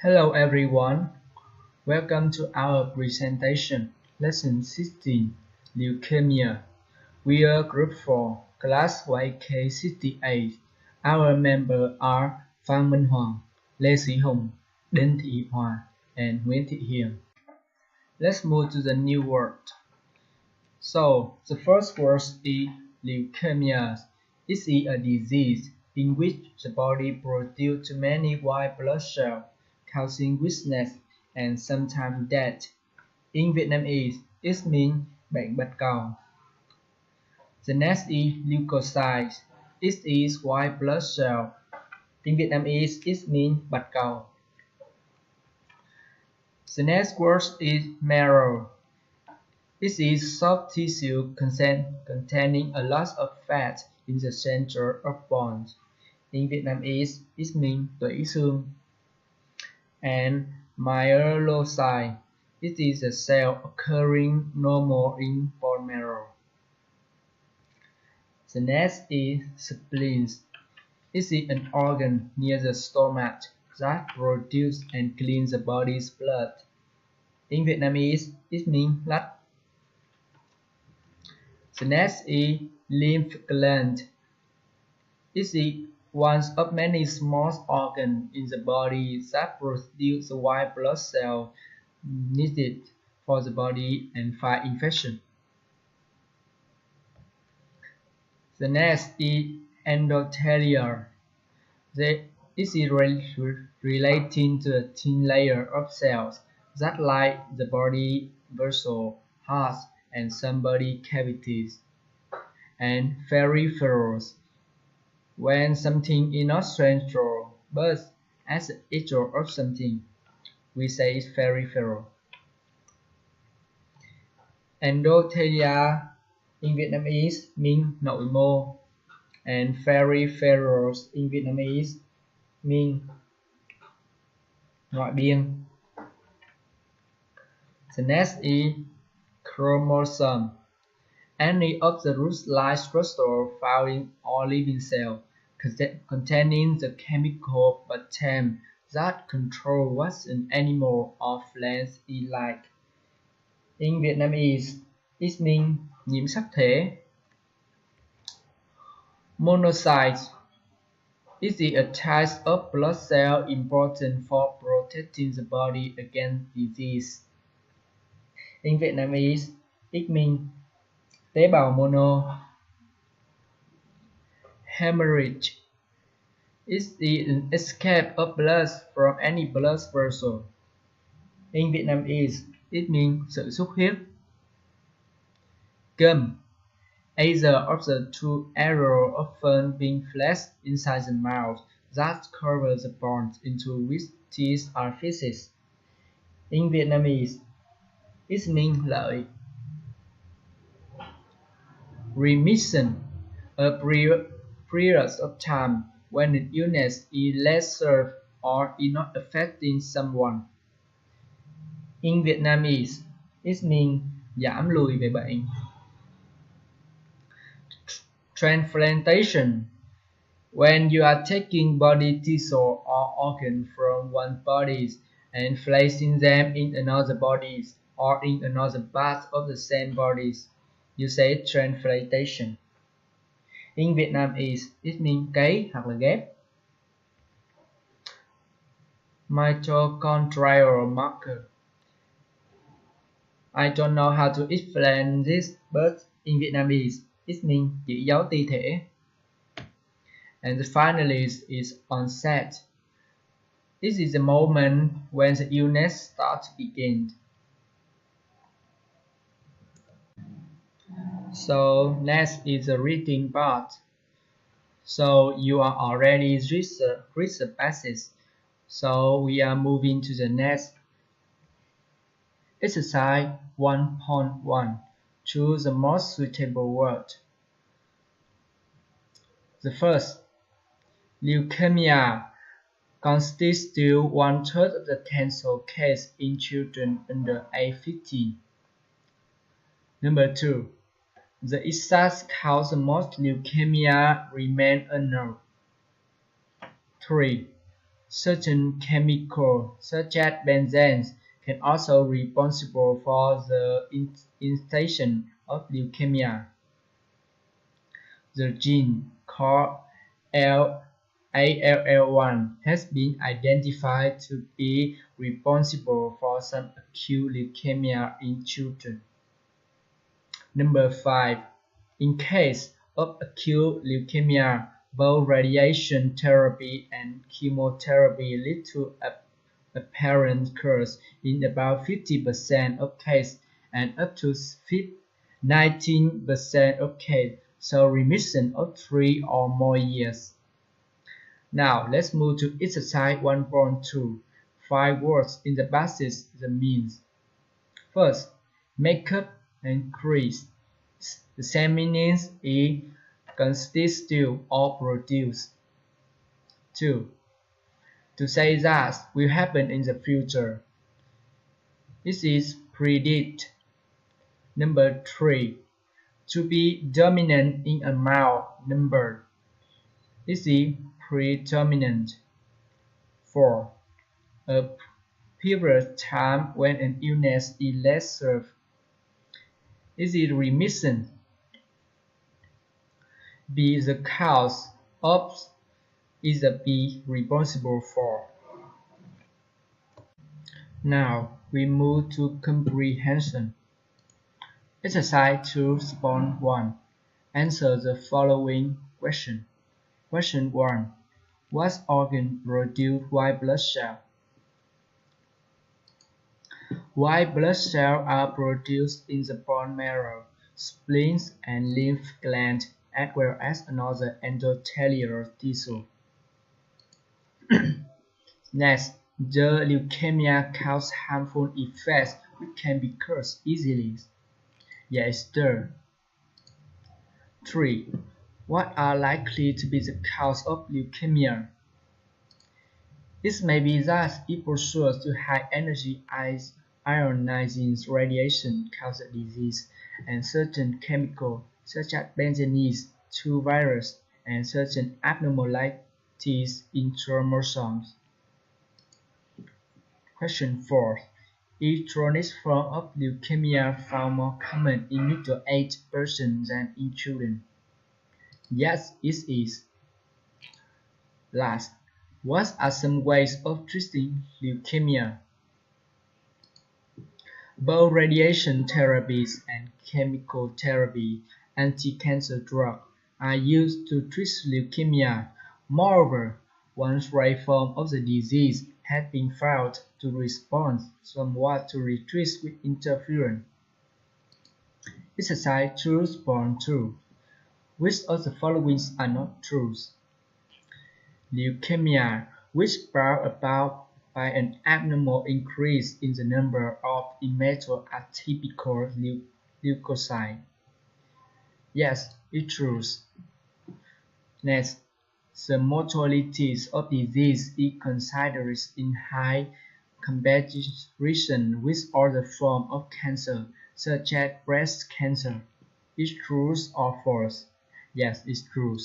Hello everyone, welcome to our presentation, Lesson 16, Leukemia. We are Group 4, Class YK16A. Our members are Phan Minh Hoàng, Lê Sĩ Hùng, Đinh Thị Hòa, and Nguyễn Thị Hiền. Let's move to the new word. So, the first word is leukemia. It is a disease in which the body produces too many white blood cells, causing weakness and sometimes death. In Vietnamese, it means bệnh bạch cầu. The next is leukocytes. It is white blood cell. In Vietnamese, it means bạch cầu. The next word is marrow. It is soft tissue containing a lot of fat in the center of bones. In Vietnamese, it means tủy xương. And myelocyte. It is a cell occurring normal in bone marrow. The next is spleens. It is an organ near the stomach that produces and cleans the body's blood. In Vietnamese, it means lách. The next is lymph gland. It is one of many small organs in the body that produce the white blood cells needed for the body and fight infection. The next is endothelial. It is relating to a thin layer of cells that line the body vessel, heart, and some body cavities. And peripherals. When something is not central but at the edge of something, we say it's peripheral. Endothelia in Vietnamese means nội mô, and peripherals in Vietnamese mean ngoại biên. The next is chromosome. Any of the root-like structure found in all living cells, containing the chemical pattern that control what an animal or plant is like. In Vietnamese, it means nhiễm sắc thể. Monocytes. It is a type of blood cell important for protecting the body against disease. In Vietnamese, it means tế bào mono. Hemorrhage. It is an escape of blood from any blood vessel. In Vietnamese, it means sự xuất huyết. Gum. Either of the two areas often being fleshed inside the mouth that cover the bones into which teeth are fixed. In Vietnamese, it means lợi. Remission. A period of time when an illness is less severe or is not affecting someone. In Vietnamese, it means giảm lùi về bệnh. Transplantation. When you are taking body tissue or organ from one body and placing them in another body or in another part of the same body, you say transplantation. In Vietnamese, it means cấy hoặc là ghép. Mitochondrial marker. I don't know how to explain this, but in Vietnamese, it means chỉ dấu ti thể. And finally is onset. This is the moment when the illness starts to begin. So next is the reading part. So you are already read the passage. So we are moving to the next. Exercise 1.1. Choose the most suitable word. The first, leukemia constitutes 1/3 of the cancer case in children under age 15. Number 2, the exact cause of most leukemia remain unknown. 3, Certain chemicals, such as benzene, can also be responsible for the instation of leukemia. The gene called ALL1 has been identified to be responsible for some acute leukemia in children. Number 5. In case of acute leukemia, both radiation therapy and chemotherapy lead to apparent cures in about 50% of cases and up to 19% of cases, so remission of 3 or more years. Now let's move to exercise 1.2. 5 words in the basis the means. First, make up and crease. The same meanings is constitute or produce. 2. To say that will happen in the future. This is predict. Number 3. To be dominant in amount, number. This is predominant. 4. A period of time when an illness is less severe. This is remission. Be the cause of is a be responsible for. Now we move to comprehension. Exercise 2.1. Answer the following question. Question 1. What organ produce white blood cells? White blood cells are produced in the bone marrow, spleens, and lymph glands, as well as another endothelial tissue. Next, the leukemia causes harmful effects which can be cured easily. Yes, there. 3. What are likely to be the cause of leukemia? It may be that exposure to high-energy ionizing radiation causes disease, and certain chemicals such as benzene, 2 virus, and certain abnormalities in chromosomes. Question 4. Is chronic form of leukemia found more common in middle-aged persons than in children? Yes, it is. Last, what are some ways of treating leukemia? Both radiation therapies and chemical therapy, anti-cancer drugs, are used to treat leukemia. Moreover, one rare form of the disease has been found to respond somewhat to retreat with interferon. Exercise 2.2. Which of the following are not true? Leukemia, which brought about by an abnormal increase in the number of immature atypical leukocytes. Yes, it's true. Next, the mortality of disease is considered in high comparison with other forms of cancer, such as breast cancer. Is true or false? Yes, it's true.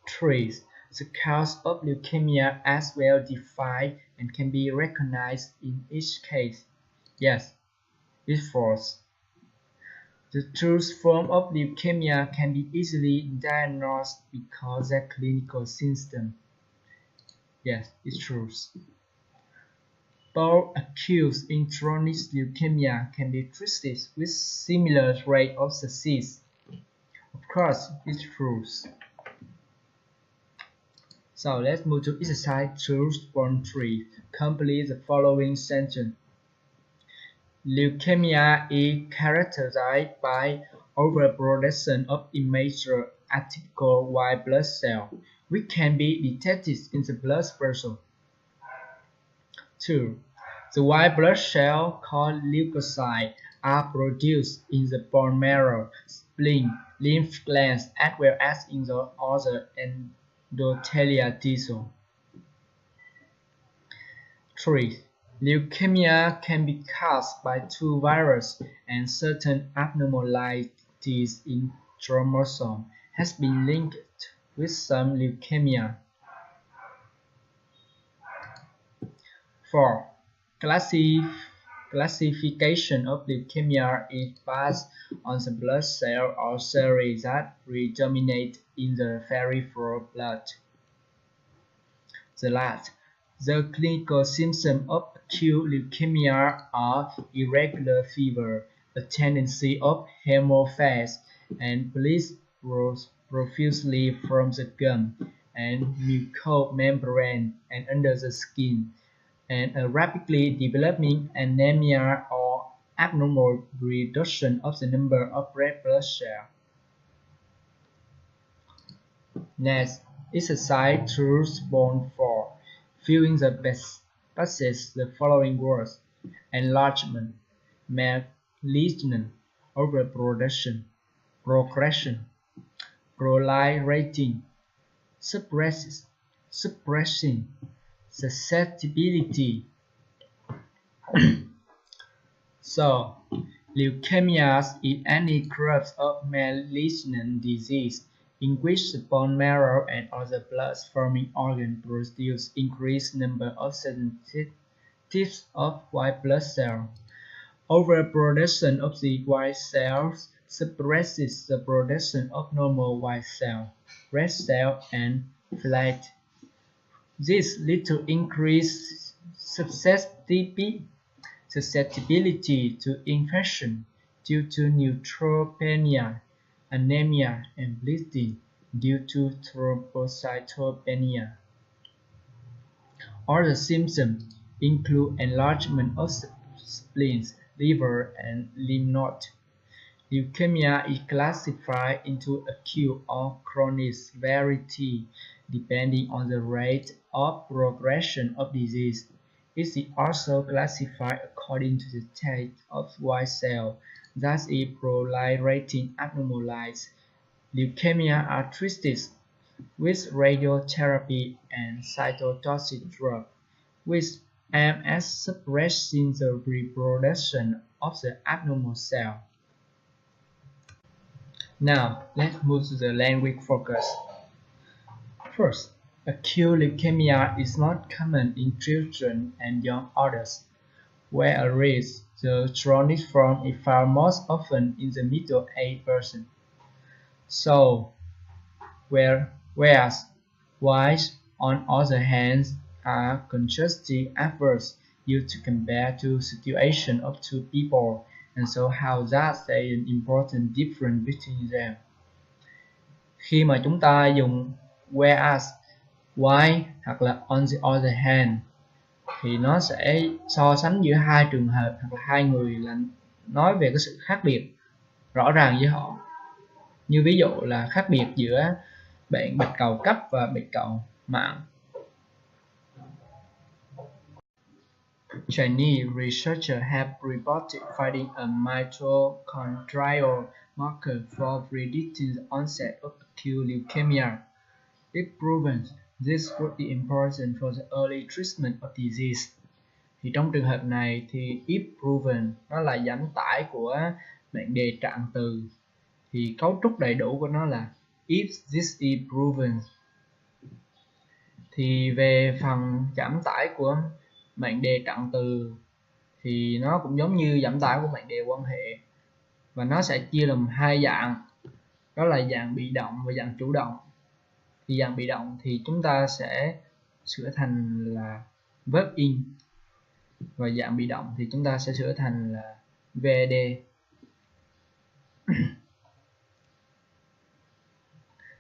3. The cause of leukemia is well defined and can be recognized in each case. Yes, it's false. The true form of leukemia can be easily diagnosed because of clinical symptoms. Yes, it's true. Both acute and chronic leukemia can be treated with similar rate of success. Of course, it's true. So let's move to exercise 2.3. Complete the following sentence. Leukemia is characterized by overproduction of immature atypical white blood cells, which can be detected in the blood vessel. 2. The white blood cells called leukocytes are produced in the bone marrow, spleen, lymph glands, as well as in the other endothelial tissue. 3. Leukemia can be caused by 2 viruses, and certain abnormalities in chromosome has been linked with some leukemia. 4. Classification of leukemia is based on the blood cell or series that predominate in the peripheral blood. The clinical symptoms of acute leukemia are irregular fever, a tendency of hemophage, and bleed profusely from the gum and mucous membrane and under the skin, and a rapidly developing anemia or abnormal reduction of the number of red blood cells. Next, exercise truth bond 4. Filling the passage the following words: enlargement, malignant, overproduction, progression, proliferating, suppressing, susceptibility. So, leukemia is any group of malignant disease in which the bone marrow and other blood-forming organs produce increased number of sensitive types of white blood cells. Overproduction of the white cells suppresses the production of normal white cells, red cells, and platelets. This leads to increased susceptibility to infection due to neutropenia, anemia, and bleeding due to thrombocytopenia. Other symptoms include enlargement of spleens, liver, and lymph nodes. Leukemia is classified into acute or chronic severity depending on the rate of progression of disease. It is also classified according to the type of white cell that is proliferating abnormalized. Leukemia are treated with radiotherapy and cytotoxic drugs, which aim at suppressing the reproduction of the abnormal cell. Now, let's move to the language focus. First, acute leukemia is not common in children and young adults, whereas the chronic form is found most often in the middle-aged person. So, whereas whites, on other hand, are contrasting efforts used to compare two situations of two people, and so how that is an important difference between them. Khi mà chúng ta dùng whereas, why hoặc là on the other hand thì nó sẽ so sánh giữa hai trường hợp hoặc là hai người, là nói về cái sự khác biệt rõ ràng với họ. Như ví dụ là khác biệt giữa bệnh bạch cầu cấp và bạch cầu mạng. Chinese researchers have reported finding a mitochondrial marker for predicting the onset of acute leukemia. If proven, this would be important for the early treatment of disease. Thì trong trường hợp này thì if proven nó là giảm tải của mệnh đề trạng từ, thì cấu trúc đầy đủ của nó là if this is proven. Thì về phần giảm tải của mệnh đề trạng từ thì nó cũng giống như giảm tải của mệnh đề quan hệ, và nó sẽ chia làm hai dạng, đó là dạng bị động và dạng chủ động. Thì dạng bị động thì chúng ta sẽ sửa thành là verb in, và dạng bị động thì chúng ta sẽ sửa thành là VD.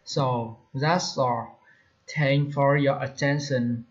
So that's all. Thanks for your attention.